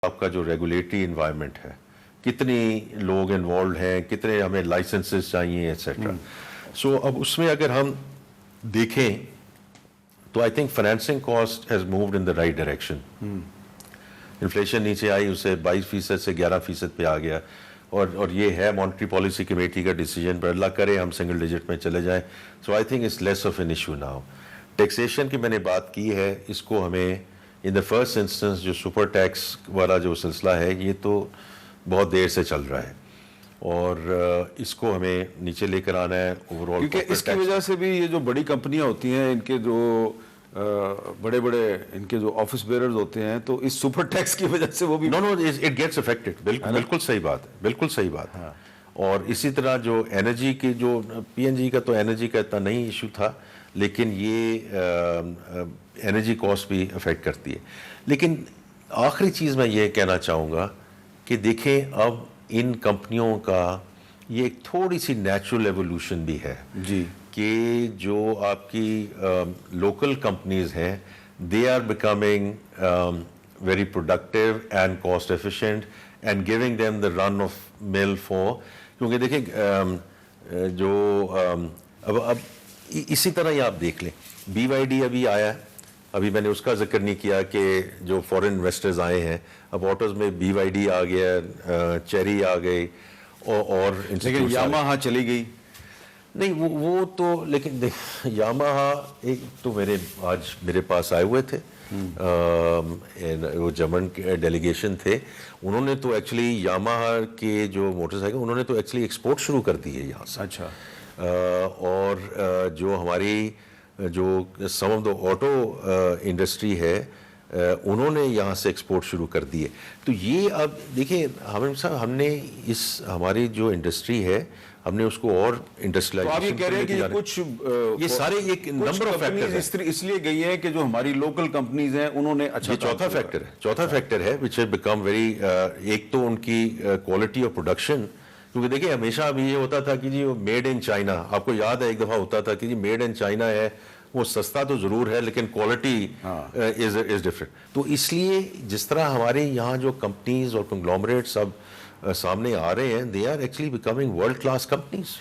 آپ کا جو ریگولیٹری انوائرمنٹ ہے، کتنی لوگ انوالوڈ ہیں، کتنے ہمیں لائسنسز چاہیے ایٹسیٹرا. سو اب اس میں اگر ہم دیکھیں تو I think financing cost has moved in the right direction. Inflation نیچے آئی، اسے 22% سے 11% پہ آ گیا، اور یہ ہے مانیٹری پالیسی کمیٹی کا ڈیسیجن، پر اللہ کرے ہم سنگل ڈیجٹ میں چلے جائیں. So I think it's less of an issue now. Taxation کی میں نے بات کی ہے، اس کو ہمیں ان دا فرسٹ انسٹنس جو سپر ٹیکس والا جو سلسلہ ہے یہ تو بہت دیر سے چل رہا ہے، اور اس کو ہمیں نیچے لے کر آنا ہے اوور آل. کیونکہ اس کی وجہ سے بھی یہ جو بڑی کمپنیاں ہوتی ہیں، ان کے جو بڑے بڑے ان کے جو آفس بیئرز ہوتے ہیں، تو اس سپر ٹیکس کی وجہ سے وہ بھی نو اٹ گیٹس افیکٹڈ. بالکل صحیح بات ہے، بالکل صحیح بات ہے. اور اسی طرح جو انرجی کی جو پی این جی کا تو انرجی کا اتنا نہیں ایشو تھا، لیکن یہ انرجی کاسٹ بھی افیکٹ کرتی ہے. لیکن آخری چیز میں یہ کہنا چاہوں گا کہ دیکھیں اب ان کمپنیوں کا یہ ایک تھوڑی سی نیچرل ایوولوشن بھی ہے جی، کہ جو آپ کی لوکل کمپنیز ہیں they are becoming very productive and cost efficient and giving them the run of mill for. کیونکہ دیکھیں جو اب اسی طرح ہی آپ دیکھ لیں بی وائی ڈی ابھی آیا ہے، ابھی میں نے اس کا ذکر نہیں کیا کہ جو فورن انویسٹرز آئے ہیں، اب آٹوز میں بی وائی ڈی آ گیا، چیری آ گئی، اور لیکن یاماہا چلی گئی. نہیں وہ تو، لیکن یاماہا ایک تو آج میرے پاس آئے ہوئے تھے، وہ جرمن ڈیلیگیشن تھے، انہوں نے تو ایکچولی یاماہا کے جو موٹر سائیکل انہوں نے تو ایکچولی ایکسپورٹ شروع کر دی ہے یہاں سے. اچھا. اور جو ہماری جو سم آف دا آٹو انڈسٹری ہے انہوں نے یہاں سے ایکسپورٹ شروع کر دی ہے. تو یہ اب دیکھیں ہم نے ہماری جو انڈسٹری ہے ہم نے اس کو اور انڈسٹریلائزیشن. تو آپ یہ کہہ رہے ہیں کہ کچھ یہ سارے ایک نمبر آف فیکٹرز اس لیے گئی ہیں کہ جو ہماری لوکل کمپنیز ہیں انہوں نے اچھا. چوتھا فیکٹر ہے which has become very ایک تو ان کی کوالٹی آف پروڈکشن. کیونکہ دیکھیں ہمیشہ ابھی یہ ہوتا تھا کہ جی وہ میڈ ان چائنا، آپ کو یاد ہے ایک دفعہ ہوتا تھا کہ جی میڈ ان چائنا ہے، وہ سستا تو ضرور ہے لیکن کوالٹی از ڈفرینٹ. تو اس لیے جس طرح ہمارے یہاں جو کمپنیز اور کنگلومریٹس اب سامنے آ رہے ہیں، they are actually becoming world class companies.